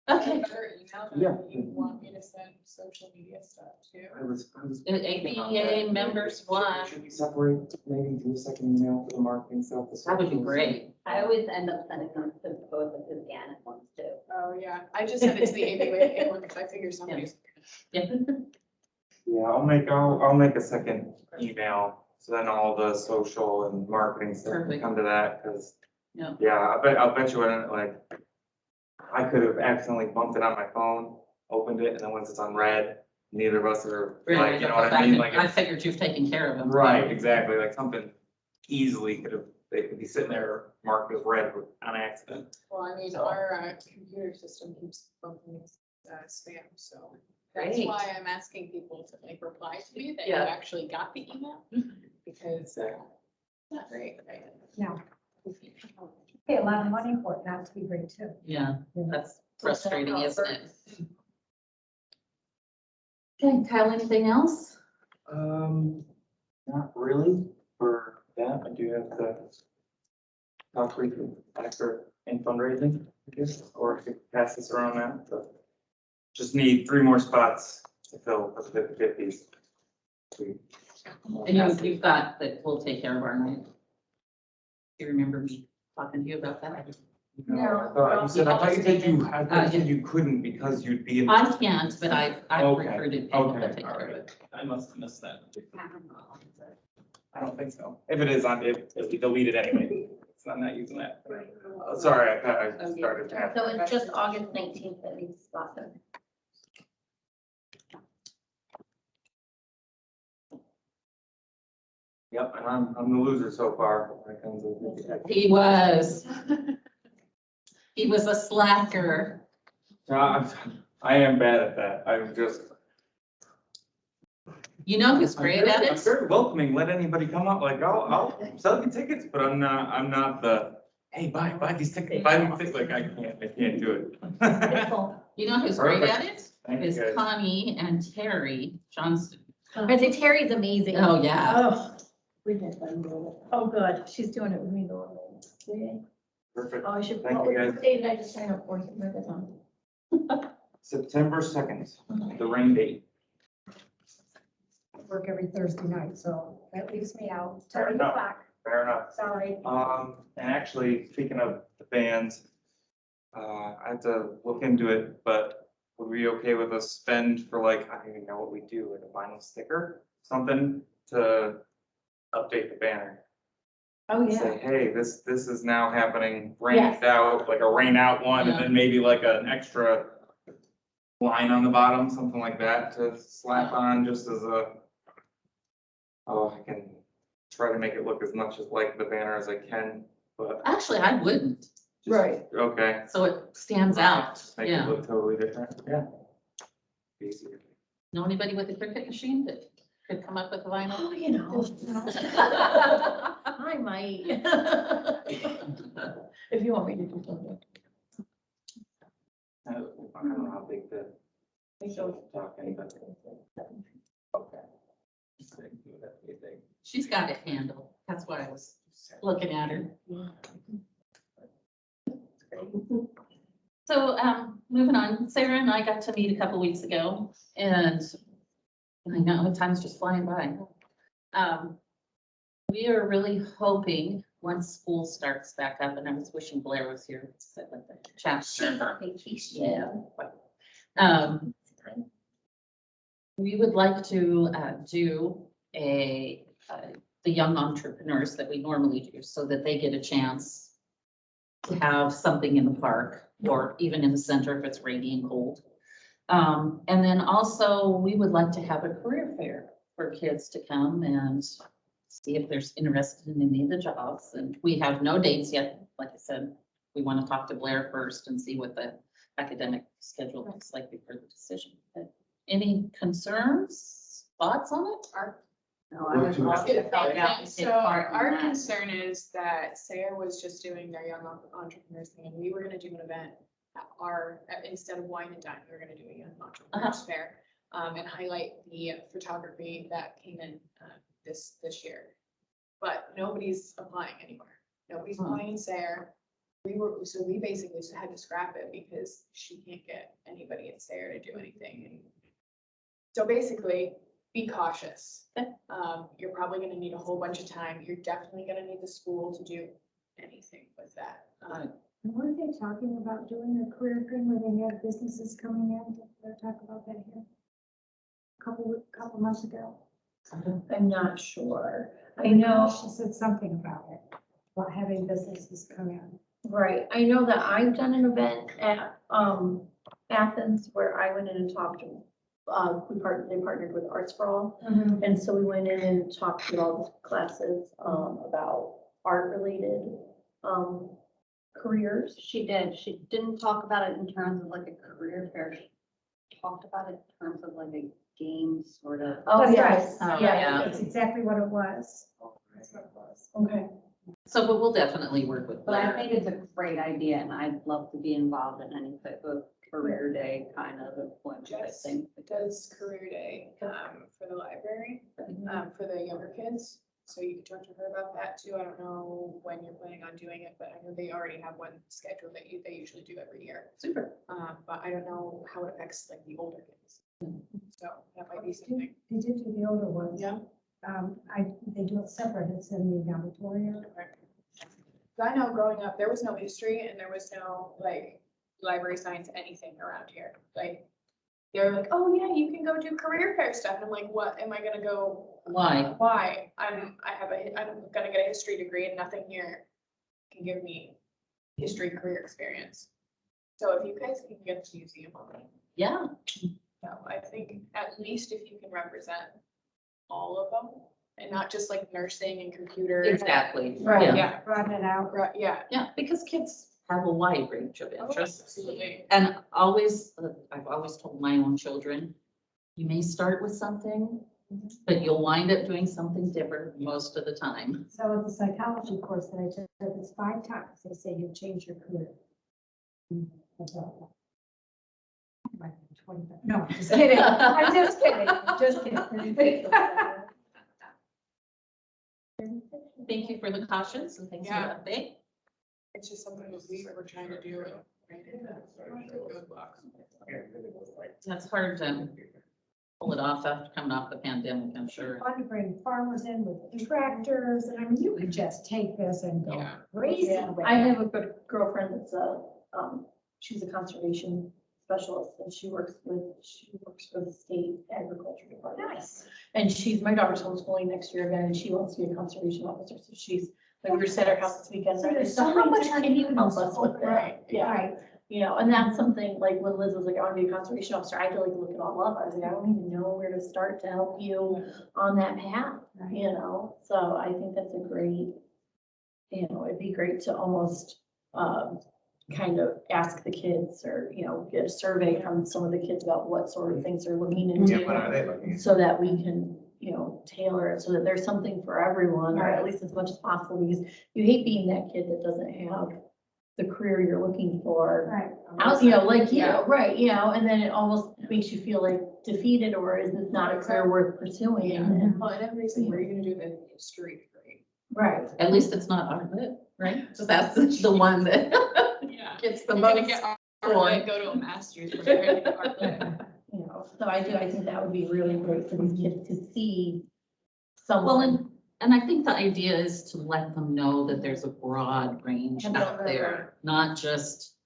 Okay. Better email Yeah. them if you want me to send social media stuff too. I was. ABA members one. Should we separate, maybe do a second email for the marketing stuff? That would be great. I always end up sending them to both of his Gannon ones too. Oh, yeah, I just sent it to the ABA one because I figured somebody's. Yeah. Yeah, I'll make a second email, so then all the social and marketing stuff can Perfect. come to that, because. Yeah. Yeah, I'll bet you when, like, I could have accidentally bumped it on my phone, opened it, and then once it's on red, neither of us are, like, you know what I mean, like. I figured you've taken care of them. Right, exactly, like something easily they could be sitting there marked as red on accident. Well, I mean, So- our computer system keeps bumping spam, so that's Great. why I'm asking people to like reply to me that you Yeah. actually got the email. Because, not great, right? No. Pay a lot of money for it not to be great too. Yeah, that's frustrating, isn't it? Okay, Kyle, anything else? Not really for that, I do have the talk briefly after in fundraising, I guess, or I could pass this around now, but just need 3 more spots to fill for the 50s. And you've got that, we'll take care of our night. Do you remember me talking to you about that? No, I thought you said you couldn't because you'd be in. I can't, but I've Okay, recruited people to Okay, take all care of right. it. I must have missed that. I don't think so. If it is on, it'll be deleted anyway. So I'm not using that. Sorry, I started. So it's just August 19th that needs spot them. Yep, and I'm the loser so far. when it comes to- He was. He was a slacker. I am bad at that. I'm just. You know who's great at I'm it? very welcoming. Let anybody come up, like, I'll sell you tickets, but I'm not the, hey, buy these tickets, buy these tickets. Like, I can't do it. You know who's great at it? Thank you, Is guys. Connie and Terry Johnston. I think Terry's amazing. Oh, yeah. Oh, we did. Oh, good. She's doing it with me the way. Perfect. Oh, I should, Thank what you, guys. what day did I just sign up for? Write that down. September 2nd, the rain date. I work every Thursday night, so that leaves me out. Fair 10 enough. o'clock. Fair enough. Sorry. And actually, speaking of the bands, I have to look into it, but would we be okay with a spend for like, I don't even know what we do, like a vinyl sticker, something to update the banner? Oh, Say, hey, this is now happening, Yes. rained out, like a rain out one, and Yeah. then maybe like an extra line on the bottom, something like that to slap on just as a, oh, I can try to make it look as much as like the banner as I can, but, Actually, I wouldn't, Right. okay. so it stands out. Make it Yeah. look totally different, yeah. Easier. Know anybody with a cricket machine that could come up with a vinyl? Oh, you know. I might. If you want me to do something. I don't know how big the talking, but. Okay. Just think, do that, you think. She's got it handled. That's why I was looking at her. So, moving on, Sarah and I got to meet a couple weeks ago, and I know time's just flying by. We are really hoping, once school starts back up, and I was wishing Blair was here, to sit with the chat. She's on vacation. Yeah. We would like to do the young entrepreneurs that we normally do, so that they get a chance to have something in the park, or even in the center if it's rainy and cold. And then also, we would like to have a career fair for kids to come and see if there's interested in any of the jobs. And we have no dates yet. Like I said, we want to talk to Blair first and see what the academic schedule looks like before the decision. But any concerns, thoughts on it? No, I would love to help out and take So part in our that. concern is that Sarah was just doing their young entrepreneurs thing, and we were gonna do an event instead of wine and dine, we were gonna do a young entrepreneurs fair. And highlight the photography that came in, this year. But nobody's applying anymore. Nobody's applying Sarah. So we basically had to scrap it because she can't get anybody at Sarah to do anything. And so basically, be cautious. You're probably gonna need a whole bunch of time. You're definitely gonna need the school to do anything with that. Weren't they talking about doing a career thing where they had businesses coming in? Did they talk about that here? Couple months ago. I'm not sure. I know, She said something about it, about having businesses come in. right, I know that I've done an event at, Athens where I went in and talked to, they partnered with Arts for All. And so we went in and talked to all the classes, about art-related, careers. She did. She didn't talk about it in terms of like a career fair. She talked about it in terms of like a game sort of. Oh, That's yes, right. yeah, That's exactly what it was. That's what it was. okay. So, but we'll definitely work with But I Blair. think it's a great idea and I'd love to be involved in any type of career day kind of employment type Jess thing. does career day, for the library, for the younger kids. So you can talk to her about that too. I don't know when you're planning on doing it, but I know they already have one scheduled that they usually do every year. Super. But I don't know how it affects like the older kids. So that might be something. They did do the older ones. Yeah. They do it separate. It's in the auditorium. I know growing up, there was no history and there was no like library science, anything around here. Like, they're like, oh yeah, you can go do career fair stuff. And I'm like, what am I gonna go? Why? Why? I'm gonna get a history degree and nothing here can give me history career experience. So if you guys can get to museum on it, Yeah, I think at least if you can represent all of them and not just like nursing and computers. exactly. Right, Yeah. Yeah, Broaden it out. right, yeah. Yeah, because kids have a wide range of Oh, interests. absolutely. And always, I've always told my own children, you may start with something, but you'll wind up doing something different most of the time. So with the psychology course that I took, it's 5 times. They say you change your career. That's all. Might be 25. No, just kidding. I'm just kidding. Just kidding. Thank you for the cautions and thanks for Yeah. the update. It's just something that we were trying to do. That's hard to pull it off after coming off the pandemic, I'm sure. Fun to bring farmers in with tractors, and I mean, you could just take this and go Yeah. crazy Yeah, with I it. have a good girlfriend that's she's a conservation specialist and she works for the state agriculture department. Nice. And my daughter's homeschooling next year again, and she wants to be a conservation officer, so she's, like, we were just at her house this weekend, So and I there's said, so how many much different can you help us things. with that? Right. Yeah, Right. you know, and that's something, like, when Liz was like, I want to be a conservation officer, I had to like look it all up, I was like, I don't even know where to start to help you on that path, Right. you know, so I think that's a great, you know, it'd be great to almost, kind of ask the kids or, you know, get a survey from some of the kids about what sort of things they're looking into. Yeah, what are they looking at? So that we can, you know, tailor it so that there's something for everyone, or at least as much as possible, because you hate being that kid that doesn't have the career you're looking for. Right. Out, like, right, and then it almost makes you feel like defeated, or is this not a career worth pursuing? Yeah, And- well, and everybody's like, what are you gonna do with a history degree? Right. At least it's not art lit, right? So that's the one that Yeah. gets the You're gonna most. get art going. lit, go to a master's degree in art lit. So I think that would be really great for these kids to see Well, someone. and I think the idea is to let them know that there's a broad range And out don't there, not just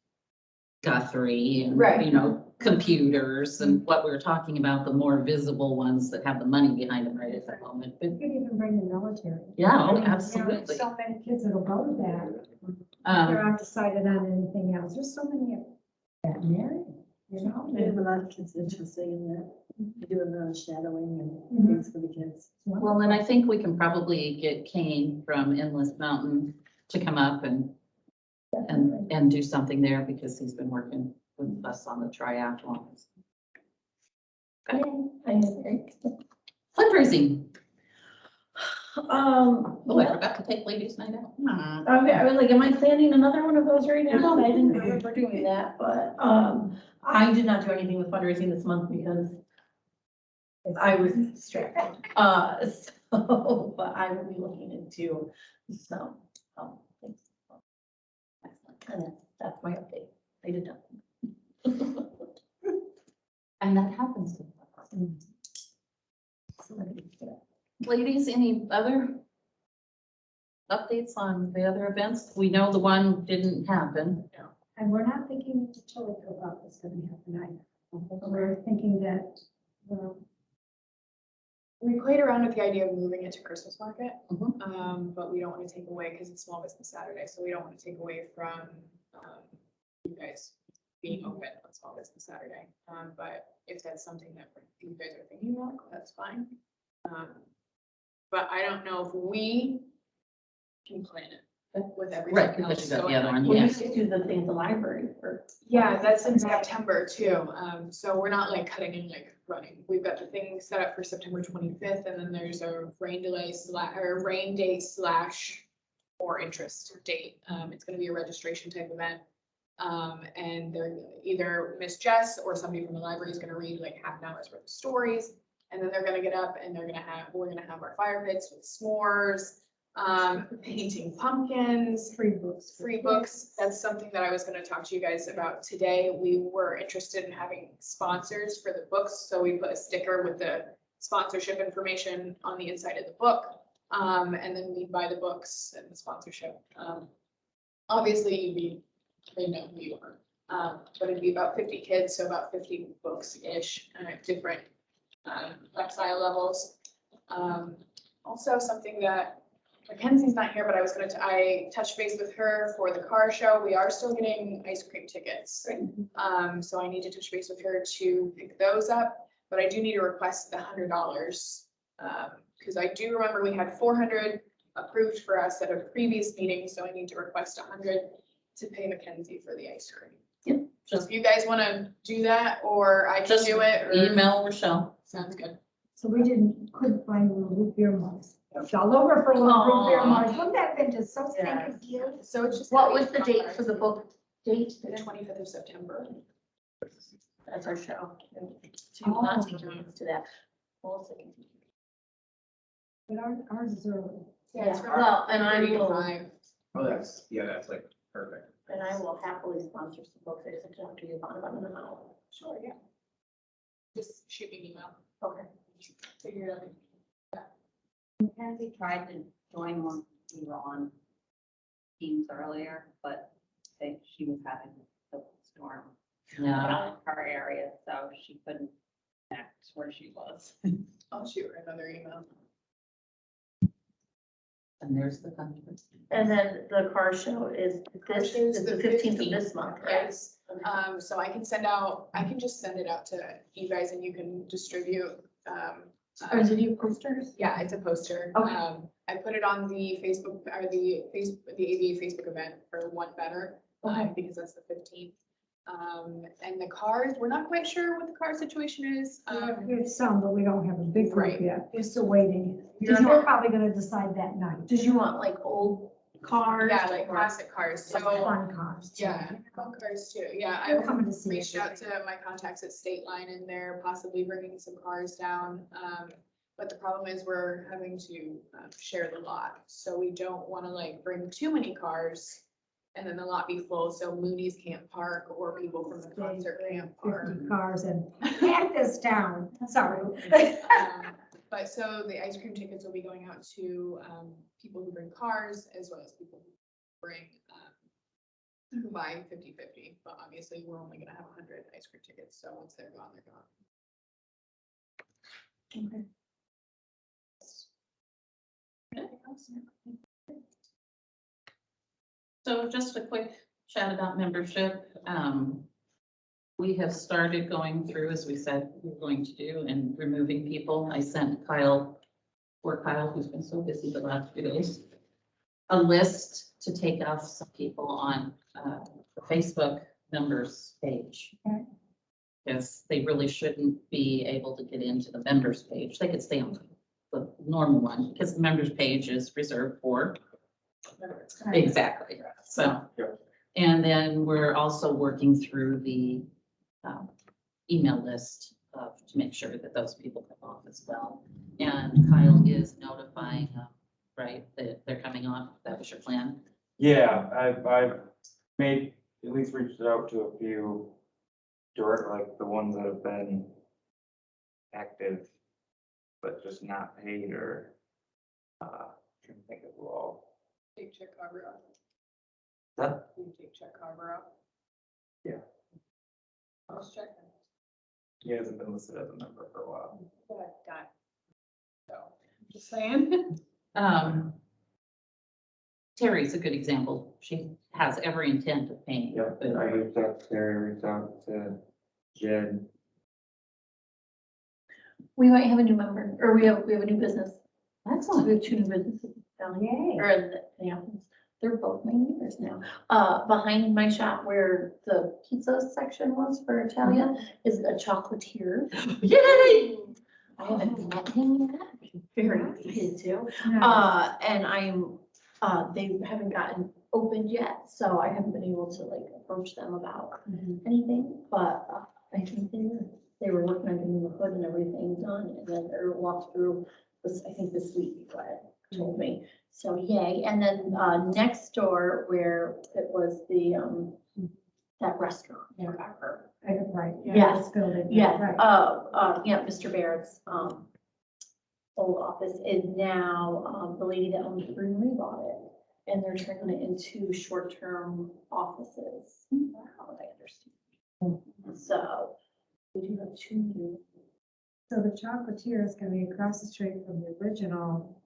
Guthrie and, Right. computers and what we were talking about, the more visible ones that have the money behind them right at that moment. But You could even bring the military. yeah, I oh, mean, there's absolutely. so many kids that'll go to that. They're Um, undecided on anything else. There's so many that marry, We have a lot of kids interested in that, doing the shadowing and Mhm. things for the kids. well, and I think we can probably get Kane from Endless Mountain to come up and do something there because he's been working with us on the triathlons. I agree. Fundraising. Um, Oh, I forgot to take ladies' night out. I was like, am I planning another one of those right now? I didn't remember doing that, but, I did not do anything with fundraising this month because I was distracted. So, but I will be looking into some, things. And that's my update. I did nothing. And that happens. Ladies, any other updates on the other events? We know the one didn't happen. and we're not thinking the chili cook-off is gonna happen either. We're thinking that, well, We played around with the idea of moving it to Christmas market, Mhm. but we don't want to take away, because it's Small Business Saturday, so we don't want to take away from, you guys being open on Small Business Saturday. But if that's something that you guys are thinking about, that's fine. But I don't know if we can plan it with everything Right, because else you got the going other on. one, Well, you yes. could do the thing at the library for. Yeah, that's in September too. So we're not like cutting and like running. We've got the thing set up for September 25th, and then there's a rain delay or rain date / or interest date. It's gonna be a registration type event. And they're either Miss Jess or somebody from the library is gonna read like half an hour's worth of stories. And then they're gonna get up and we're gonna have our fire pits with s'mores, painting pumpkins, free books. free books. That's something that I was gonna talk to you guys about today. We were interested in having sponsors for the books, so we put a sticker with the sponsorship information on the inside of the book. And then we buy the books and the sponsorship. Obviously, they know who you are. But it'd be about 50 kids, so about 50 books-ish, different lifestyle levels. Also something that Mackenzie's not here, but I touched base with her for the car show. We are still getting ice cream tickets. So I need to touch base with her to pick those up, but I do need to request the $100. Because I do remember we had 400 approved for us at a previous meeting, so I need to request 100 to pay Mackenzie for the ice cream. Yep. So if you guys want to do that, or I can Just do it, or email Rochelle. sounds good. So we couldn't find little root beer mugs. All over for little root beer mugs. Wouldn't that have been just so stinking cute? So it's just. What was the date for the book date? The 25th of September. That's our show. Oh. Not taking us to that. But ours is early. Yeah, it's Yeah, from well, and I 3 to will- 5. Oh, that's like perfect. And I will happily sponsor some books. I just have to you about them in the house. Sure, yeah. Just shoot me an email. Okay. Figure it out. Mackenzie tried to join when we were on Teams earlier, but she was having a storm Yeah. in her area, so she couldn't connect where she was. I'll shoot her another email. And there's the country. And then the car show is Car this, show's is the 15th of this month, right? Yes. So I can just send it out to you guys and you can distribute. Or is it you posters? Yeah, it's a poster. Okay. I put it on the Facebook, or the ABA Facebook event for One Better, because that's the 15th. And the cars, we're not quite sure what the car situation is. We have some, but we don't have a big Right. group yet. We're still waiting. Did you We're want- probably gonna decide that night. Did you want like old cars? Yeah, like or- classic cars, so, Fun cars. too. yeah, fun cars too, yeah, They're I coming to see reached out everything. to my contacts at State Line and they're possibly bringing some cars down. But the problem is we're having to share the lot, so we don't wanna like bring too many cars and then the lot be full, so Mooney's can't park or people from the concert can't park. 50 cars and pack this town, sorry. But so the ice cream tickets will be going out to people who bring cars as well as people who bring who buy 50/50, but obviously we're only gonna have 100 ice cream tickets, so once they're gone, they're gone. So just a quick chat about membership. We have started going through, as we said, we we're going to do, and removing people. I sent Kyle, poor Kyle, who's been so busy the last few days, a list to take off some people on the Facebook members page. Okay. Because they really shouldn't be able to get into the members page. They could stay on the normal one, because the members page is reserved for. Exactly, so. Yep. And then we're also working through the email list to make sure that those people come off as well. And Kyle is notifying them, right, that they're coming off. That was your plan? Yeah, I've made, at least reached out to a few direct, like the ones that have been active, but just not paid or, trying to think of who all. Take Chuck Carver off. That, You take Chuck Carver off. Yeah. Let's check. he hasn't been listed as a member for a while. Got. So, just saying. Terry's a good example. She has every intent of paying. Yep, I reached out to Terry, reached out to Jed. We might have a new member, or we have a new business. Excellent. We have 2 new businesses down here, Yay. or in the Athens. They're both my neighbors now. Behind my shop where the pizza section was for Italian is a chocolatier. Yay! I haven't met him yet. I'm very excited to. Nice. And they haven't gotten opened yet, so I haven't been able to like approach them about anything, but I think they were working on getting the hood and everything done, and then or walked through this, I think this week, but told me. So yay, and then next door where it was the that restaurant. Yeah. Forever. Right. Yes. this building, Yeah, right. yeah, Mr. Barrett's old office is now the lady that owns the Brewery bought it. And they're turning it into short-term offices, how I understand. So we do have 2 new. So the chocolatier is gonna be across the street from the original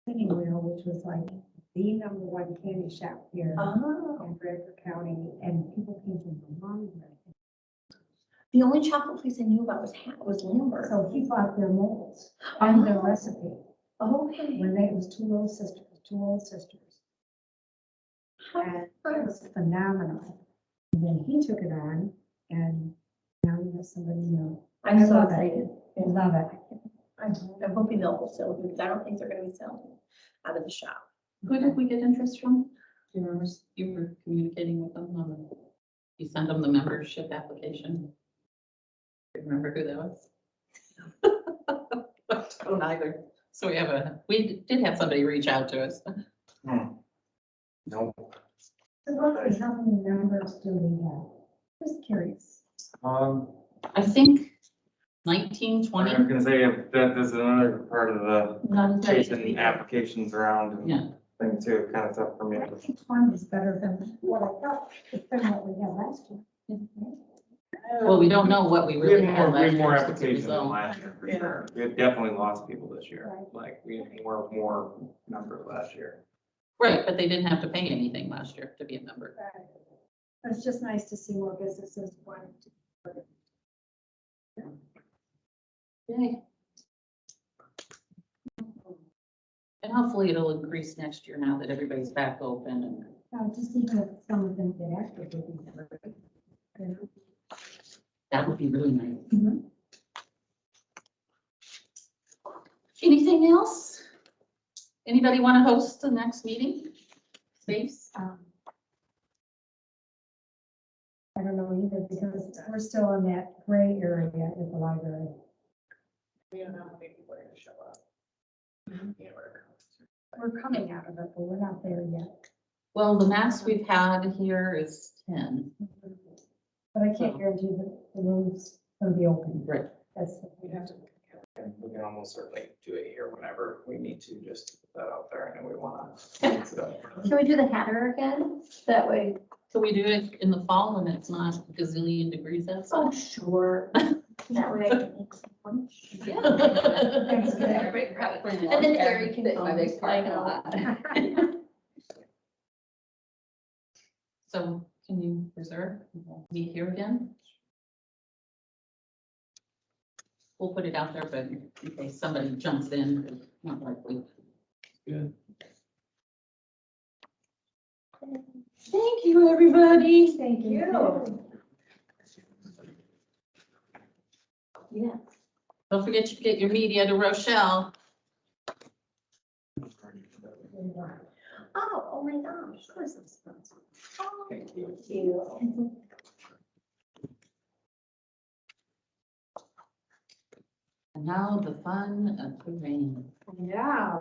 spinning wheel, which was like the #1 candy shop here Oh, in Bradford County, and people came from Vermont. the only chocolate place I knew about was Lambert. So he bought their molds and their Oh. recipe, Okay. when it was two old sisters. And it was phenomenal. And then he took it on, and now he has somebody new. I'm I so love it. excited. I love it. I'm hoping they'll wholesale because I don't think they're gonna be selling out of the shop. Who did we get interest from? Do you remember, you were communicating with them on the, you sent them the membership application? Do you remember who that was? I don't either. So we did have somebody reach out to us. No. So roughly how many members do we have? Just curious. I think 19, 20. I was gonna say, that is another part of the Not as many as chasing we do. applications around and Yeah. thing too, kind of tough for me. I think 20 is better than what I thought, it's better what we had last year. Well, we don't know what we We really had had more, we last had more year since it applications was than all- last year, for Yeah. sure. We had definitely lost people this year, Right. like, we had more numbers last year. Right, but they didn't have to pay anything last year to be a member. It's just nice to see more businesses wanting to. Yay. And hopefully it'll increase next year now that everybody's back open and. Just even if some of them get active, would be great. You know? That would be really nice. Mhm. Anything else? Anybody want to host the next meeting? space? I don't know either, because we're still in that gray area at the library. We don't know how many people are gonna show up. Yeah, We're coming out of it, but we're not there yet. Well, the max we've had here is 10. But I can't guarantee that the room's gonna be open. Right. That's, We have to, and we can almost certainly do it here whenever we need to, just to put that out there, and we wanna. mix it up. Can we do the Hatter again? That way. Can we do it in the fall when it's not a gazillion degrees outside? Oh, sure. That way I can make some lunch. Yeah. That's good. Everybody grab it. And then Harry can Sit in my come, big parking like, lot. So can you reserve? We'll meet here again? We'll put it out there, but in case somebody jumps in, not likely. Good. Thank you, everybody. thank you. Yeah. Don't forget to get your media to Rochelle. Oh my gosh, of course I'm supposed to. Oh, thank you. And now the fun of the rain. Yeah.